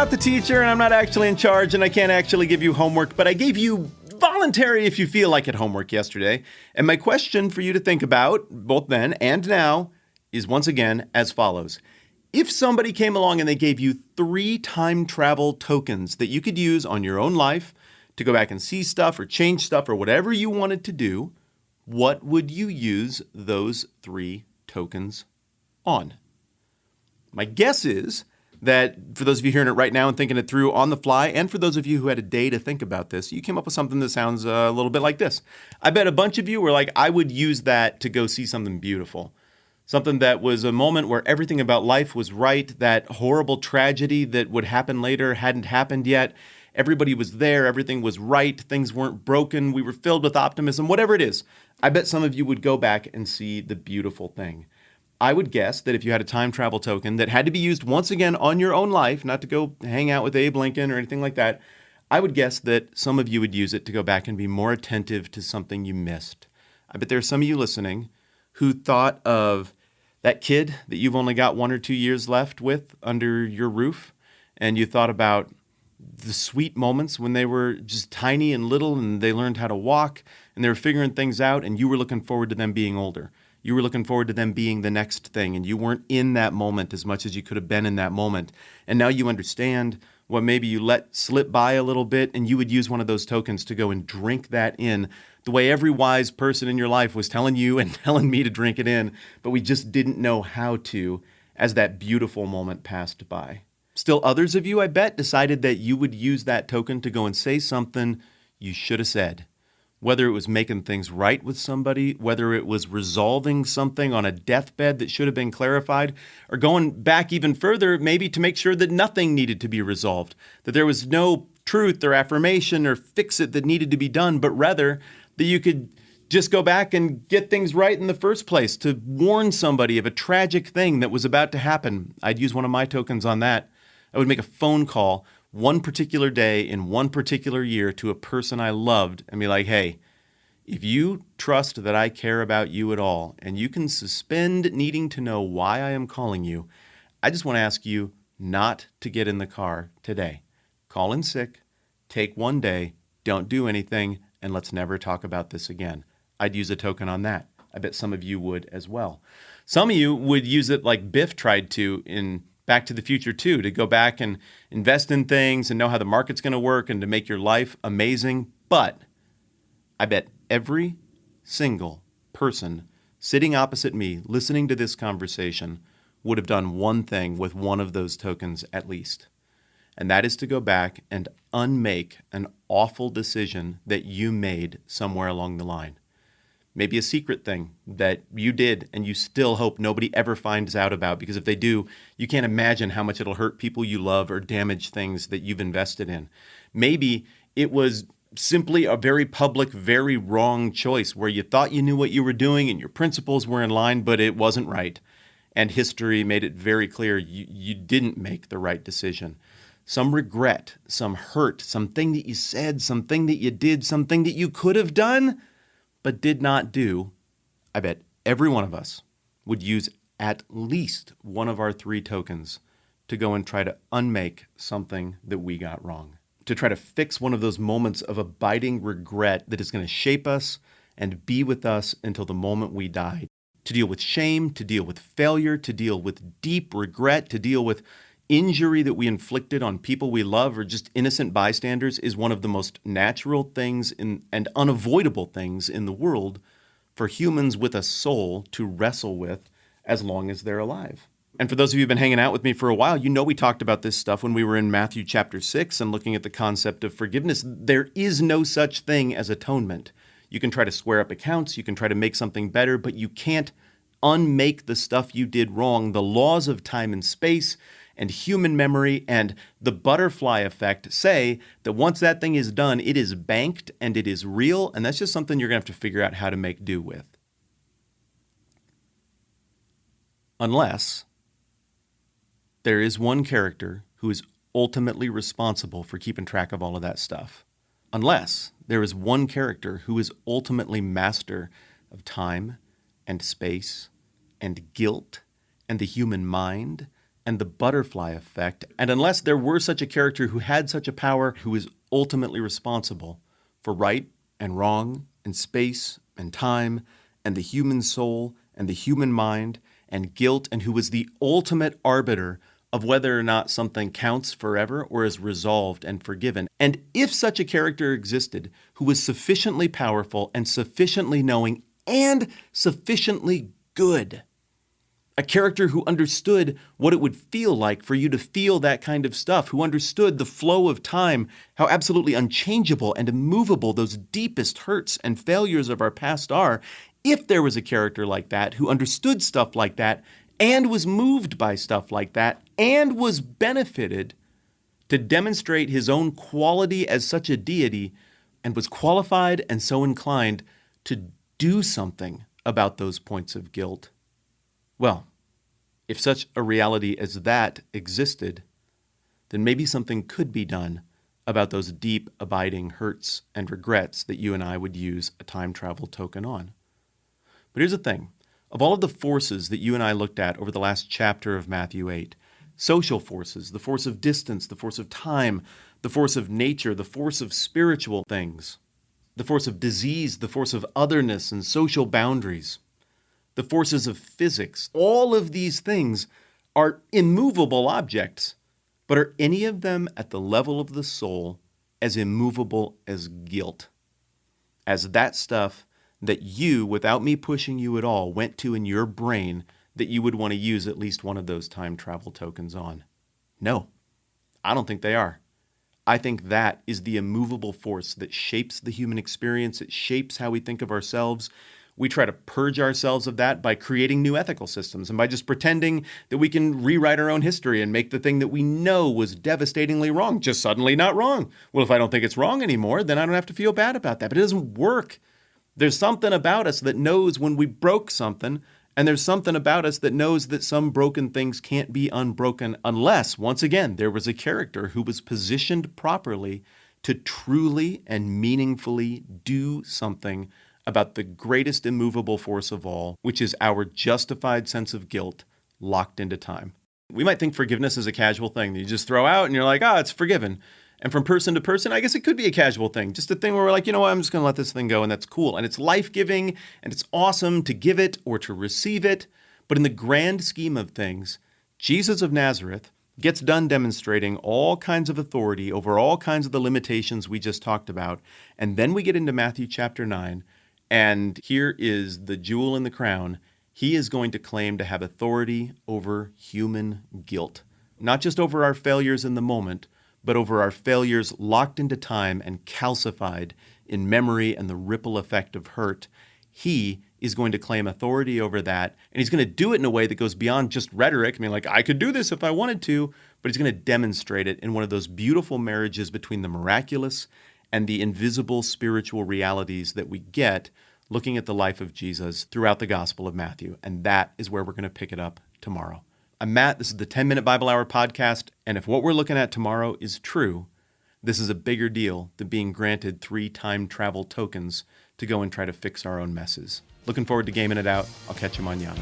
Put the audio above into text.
not the teacher, and I'm not actually in charge, and I can't actually give you homework, but I gave you voluntary if you feel like it homework yesterday. And my question for you to think about, both then and now, is once again as follows. If somebody came along and they gave you 3 time travel tokens that you could use on your own life to go back and see stuff or change stuff or whatever you wanted to do, what would you use those 3 tokens on? My guess is that for those of you hearing it right now and thinking it through on the fly, and for those of you who had a day to think about this, you came up with something that sounds a little bit like this. I bet a bunch of you were like, I would use that to go see something beautiful. Something that was a moment where everything about life was right, that horrible tragedy that would happen later hadn't happened yet. Everybody was there, everything was right, things weren't broken, we were filled with optimism, whatever it is. I bet some of you would go back and see the beautiful thing. I would guess that if you had a time travel token that had to be used once again on your own life, not to go hang out with Abe Lincoln or anything like that, I would guess that some of you would use it to go back and be more attentive to something you missed. I bet there are some of you listening who thought of that kid that you've only got 1 or 2 years left with under your roof, and you thought about the sweet moments when they were just tiny and little and they learned how to walk and they were figuring things out and you were looking forward to them being older. You were looking forward to them being the next thing, and you weren't in that moment as much as you could have been in that moment. And now you understand what maybe you let slip by a little bit, and you would use one of those tokens to go and drink that in the way every wise person in your life was telling you and telling me to drink it in, but we just didn't know how to as that beautiful moment passed by. Still others of you, I bet, decided that you would use that token to go and say something you should have said. Whether it was making things right with somebody, whether it was resolving something on a deathbed that should have been clarified, or going back even further, maybe to make sure that nothing needed to be resolved, that there was no truth or affirmation or fix-it that needed to be done, but rather that you could just go back and get things right in the first place, to warn somebody of a tragic thing that was about to happen. I'd use one of my tokens on that. I would make a phone call one particular day in one particular year to a person I loved and be like, hey, if you trust that I care about you at all and you can suspend needing to know why I am calling you, I just want to ask you not to get in the car today. Call in sick, take 1 day, don't do anything, and let's never talk about this again. I'd use a token on that. I bet some of you would as well. Some of you would use it like Biff tried to in Back to the Future 2, to go back and invest in things and know how the market's going to work and to make your life amazing. But I bet every single person sitting opposite me, listening to this conversation, would have done one thing with one of those tokens at least. And that is to go back and unmake an awful decision that you made somewhere along the line. Maybe a secret thing that you did and you still hope nobody ever finds out about, because if they do, you can't imagine how much it'll hurt people you love or damage things that you've invested in. Maybe it was simply a very public, very wrong choice where you thought you knew what you were doing and your principles were in line, but it wasn't right. And history made it very clear you didn't make the right decision. Some regret, some hurt, something that you said, something that you did, something that you could have done but did not do. I bet every one of us would use at least one of our 3 tokens to go and try to unmake something that we got wrong, to try to fix one of those moments of abiding regret that is going to shape us and be with us until the moment we die, to deal with shame, to deal with failure, to deal with deep regret, to deal with injury that we inflicted on people we love or just innocent bystanders, is one of the most natural things and unavoidable things in the world for humans with a soul to wrestle with as long as they're alive. And for those of you who've been hanging out with me for a while, you know we talked about this stuff when we were in Matthew chapter 6 and looking at the concept of forgiveness. There is no such thing as atonement. You can try to square up accounts, you can try to make something better, but you can't unmake the stuff you did wrong. The laws of time and space and human memory and the butterfly effect say that once that thing is done, it is banked and it is real, and that's just something you're going to have to figure out how to make do with. Unless there is one character who is ultimately responsible for keeping track of all of that stuff. Unless there is one character who is ultimately master of time and space and guilt and the human mind and the butterfly effect. And unless there were such a character who had such a power, who is ultimately responsible for right and wrong and space and time and the human soul and the human mind and guilt, and who was the ultimate arbiter of whether or not something counts forever or is resolved and forgiven. And if such a character existed who was sufficiently powerful and sufficiently knowing and sufficiently good, a character who understood what it would feel like for you to feel that kind of stuff, who understood the flow of time, how absolutely unchangeable and immovable those deepest hurts and failures of our past are, if there was a character like that who understood stuff like that and was moved by stuff like that and was benefited to demonstrate his own quality as such a deity and was qualified and so inclined to do something about those points of guilt, well, if such a reality as that existed, then maybe something could be done about those deep, abiding hurts and regrets that you and I would use a time travel token on. But here's the thing. Of all of the forces that you and I looked at over the last chapter of Matthew 8, social forces, the force of distance, the force of time, the force of nature, the force of spiritual things, the force of disease, the force of otherness and social boundaries, the forces of physics, all of these things are immovable objects, but are any of them at the level of the soul as immovable as guilt, as that stuff that you, without me pushing you at all, went to in your brain that you would want to use at least one of those time travel tokens on? No, I don't think they are. I think that is the immovable force that shapes the human experience. It shapes how we think of ourselves. We try to purge ourselves of that by creating new ethical systems and by just pretending that we can rewrite our own history and make the thing that we know was devastatingly wrong just suddenly not wrong. Well, if I don't think it's wrong anymore, then I don't have to feel bad about that. But it doesn't work. There's something about us that knows when we broke something, and there's something about us that knows that some broken things can't be unbroken unless, once again, there was a character who was positioned properly to truly and meaningfully do something about the greatest immovable force of all, which is our justified sense of guilt locked into time. We might think forgiveness is a casual thing that you just throw out and you're like, it's forgiven. And from person to person, I guess it could be a casual thing. Just a thing where we're like, you know what, I'm just going to let this thing go, and that's cool. And it's life-giving, and it's awesome to give it or to receive it. But in the grand scheme of things, Jesus of Nazareth gets done demonstrating all kinds of authority over all kinds of the limitations we just talked about. And then we get into Matthew chapter 9, and here is the jewel in the crown. He is going to claim to have authority over human guilt, not just over our failures in the moment, but over our failures locked into time and calcified in memory and the ripple effect of hurt. He is going to claim authority over that, and he's going to do it in a way that goes beyond just rhetoric. I mean, like, I could do this if I wanted to, but he's going to demonstrate it in one of those beautiful marriages between the miraculous and the invisible spiritual realities that we get looking at the life of Jesus throughout the Gospel of Matthew. And that is where we're going to pick it up tomorrow. I'm Matt. This is the 10-Minute Bible Hour podcast. And if what we're looking at tomorrow is true, this is a bigger deal than being granted 3 time travel tokens to go and try to fix our own messes. Looking forward to gaming it out. I'll catch you mañana.